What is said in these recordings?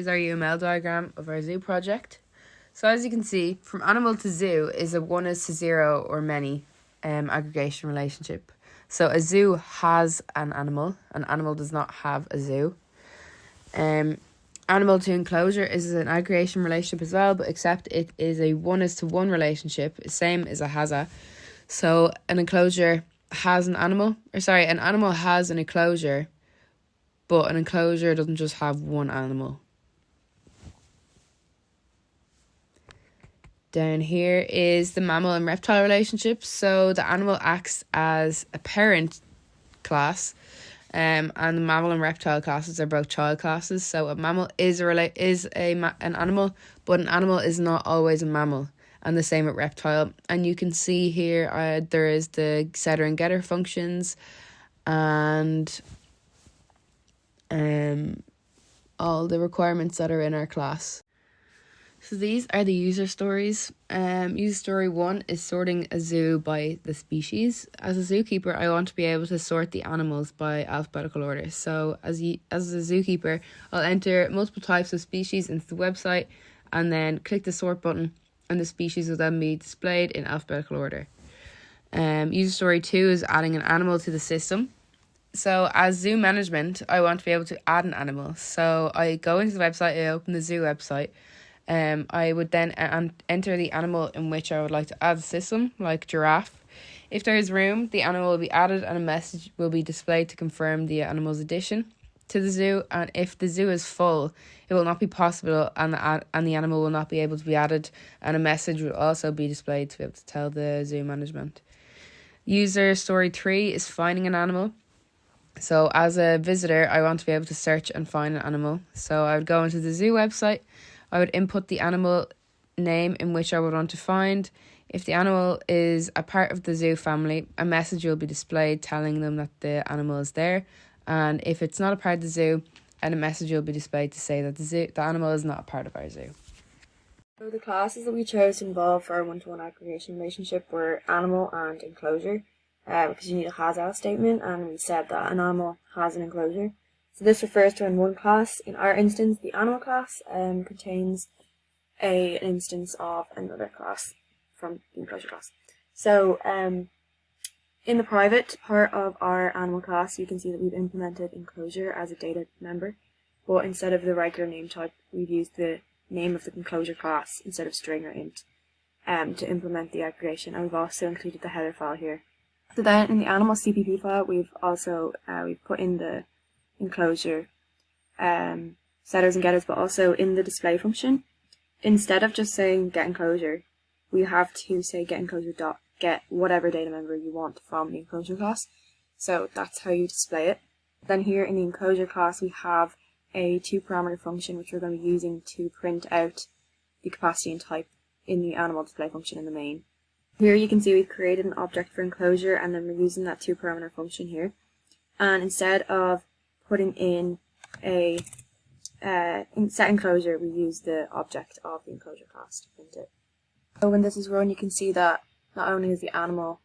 our UML diagram of our zoo project. So as you can see, from animal to zoo is a 1 is to 0 or many aggregation relationship. So a zoo has an animal does not have a zoo. Animal to enclosure is an aggregation relationship as well, but except it is a 1 is to 1 relationship, same as a has a. So an enclosure has an animal has an enclosure, but an enclosure doesn't just have one animal. Down here is the mammal and reptile relationship. So the animal acts as a parent class, and the mammal and reptile classes are both child classes. So a mammal is an animal, but an animal is not always a mammal, and the same with reptile. And you can see here there is the setter and getter functions, and all the requirements that are in our class. So these are the user stories. User story 1 is sorting a zoo by the species. As a zookeeper, I want to be able to sort the animals by alphabetical order. So as a zookeeper, I'll enter multiple types of species into the website and then click the sort button, and the species will then be displayed in alphabetical order. User story 2 is adding an animal to the system. So as zoo management, I want to be able to add an animal. So I go into the website, I open the zoo website. I would then enter the animal in which I would like to add the system, like giraffe. If there is room, the animal will be added and a message will be displayed to confirm the animal's addition to the zoo. And if the zoo is full, it will not be possible, and the animal will not be able to be added, and a message will also be displayed to be able to tell the zoo management. User story 3 is finding an animal. So as a visitor, I want to be able to search and find an animal. So I would go into the zoo website. I would input the animal name in which I would want to find. If the animal is a part of the zoo family, a message will be displayed telling them that the animal is there. And if it's not a part of the zoo, a message will be displayed to say that the animal is not a part of our zoo. So the classes that we chose to involve for our one-to-one aggregation relationship were animal and enclosure, because you need a has-a statement, and we said that an animal has an enclosure. So this refers to in one class. In our instance, the animal class contains an instance of another class from the enclosure class. So in the private part of our animal class, you can see that we've implemented enclosure as a data member, but instead of the regular name type, we've used the name of the enclosure class instead of string or int to implement the aggregation, and we've also included the header file here. So then in the animal CPP file, we've also we've put in the enclosure setters and getters, but also in the display function, instead of just saying get enclosure, we have to say get enclosure dot get whatever data member you want from the enclosure class. So that's how you display it. Then here in the enclosure class, we have a 2-parameter function which we're going to be using to print out the capacity and type in the animal display function in the main. Here you can see we've created an object for enclosure, and then we're using that 2-parameter function here. And instead of putting in a set enclosure, we use the object of the enclosure class to print it. So when this is run, you can see that not only is the animal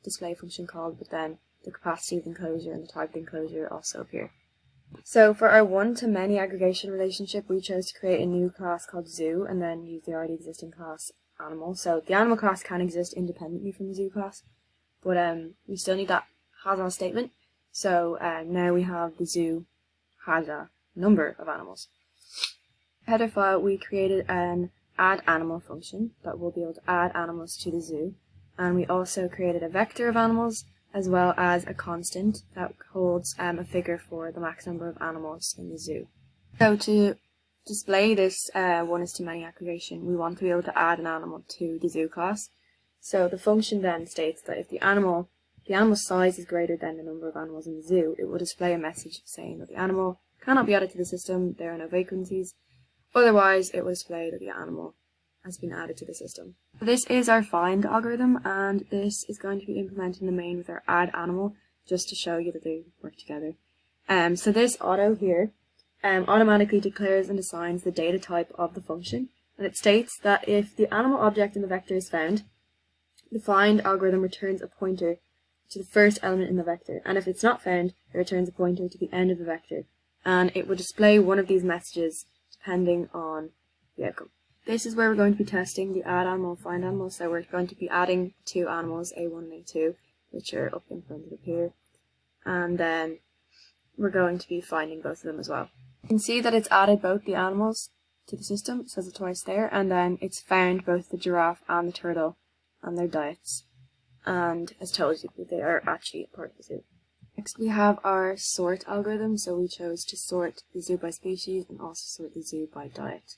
display function called, but then the capacity of the enclosure and the type of the enclosure also appear. So for our one-to-many aggregation relationship, we chose to create a new class called zoo and then use the already existing class animal. So the animal class can exist independently from the zoo class, but we still need that has-a statement. So now we have the zoo has a number of animals. Header file, we created an add animal function that will be able to add animals to the zoo, and we also created a vector of animals as well as a constant that holds a figure for the max number of animals in the zoo. So to display this one-to-many aggregation, we want to be able to add an animal to the zoo class. So the function then states that if the animal's size is greater than the number of animals in the zoo, it will display a message saying that the animal cannot be added to the system, there are no vacancies. Otherwise, it will display that the animal has been added to the system. This is our find algorithm, and this is going to be implemented in the main with our add animal, just to show you that they work together. So this auto here automatically declares and assigns the data type of the function, and it states that if the animal object in the vector is found, the find algorithm returns a pointer to the first element in the vector, and if it's not found, it returns a pointer to the end of the vector, and it will display one of these messages depending on the outcome. This is where we're going to be testing the add animal, find animal. So we're going to be adding two animals, A1 and A2, which are up implemented up here. And then we're going to be finding both of them as well. You can see that it's added both the animals to the system, it says it twice there, and then it's found both the giraffe and the turtle and their diets, and has told you that they are actually a part of the zoo. Next we have our sort algorithm, so we chose to sort the zoo by species and also sort the zoo by diet.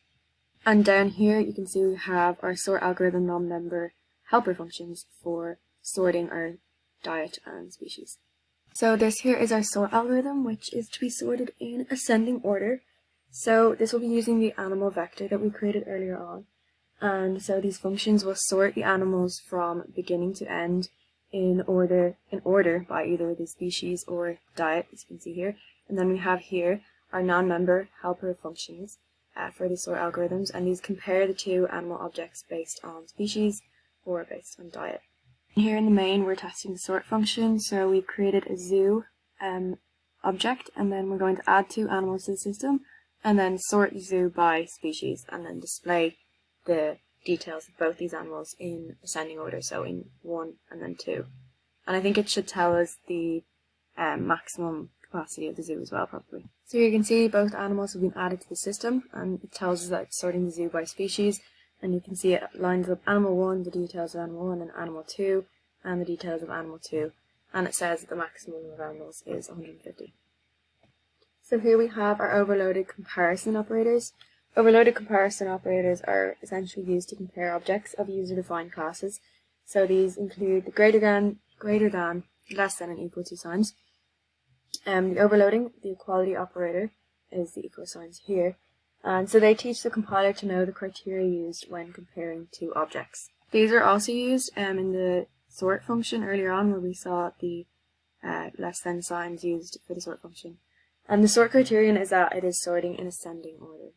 And down here you can see we have our sort algorithm non-member helper functions for sorting our diet and species. So this here is our sort algorithm, which is to be sorted in ascending order. So this will be using the animal vector that we created earlier on. And so these functions will sort the animals from beginning to end in order by either the species or diet, as you can see here. And then we have here our non-member helper functions for the sort algorithms, and these compare the two animal objects based on species or based on diet. Here in the main we're testing the sort function, so we've created a zoo object, and then we're going to add two animals to the system and then sort the zoo by species and then display the details of both these animals in ascending order, so in 1 and then 2. And I think it should tell us the maximum capacity of the zoo as well, probably. So you can see both animals have been added to the system, and it tells us that it's sorting the zoo by species, and you can see it lines up animal 1, the details of animal 1, and animal 2, and the details of animal 2, and it says that the maximum number of animals is 150. So here we have our overloaded comparison operators. Overloaded comparison operators are essentially used to compare objects of user-defined classes. So these include the greater than, less than, and equal to signs. The overloading, the equality operator, is the equal signs here. And so they teach the compiler to know the criteria used when comparing two objects. These are also used in the sort function earlier on, where we saw the less than signs used for the sort function. And the sort criterion is that it is sorting in ascending order.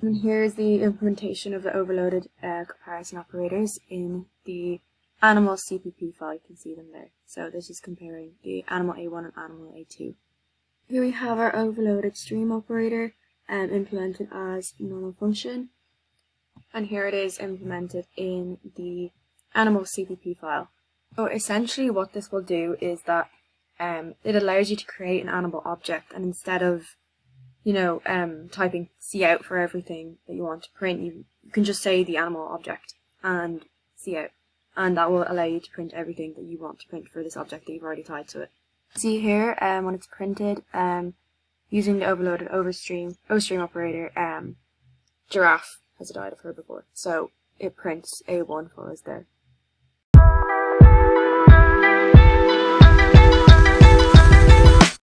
And here's the implementation of the overloaded comparison operators in the animal CPP file. You can see them there. So this is comparing the animal A1 and animal A2. Here we have our overloaded stream operator implemented as normal function. And here it is implemented in the animal CPP file. So essentially what this will do is that it allows you to create an animal object, and instead of typing cout for everything that you want to print, you can just say the animal object and cout, and that will allow you to print everything that you want to print for this object that you've already tied to it. See here, when it's printed, using the overloaded OStream operator, giraffe has died of her before, so it prints A1 for us there.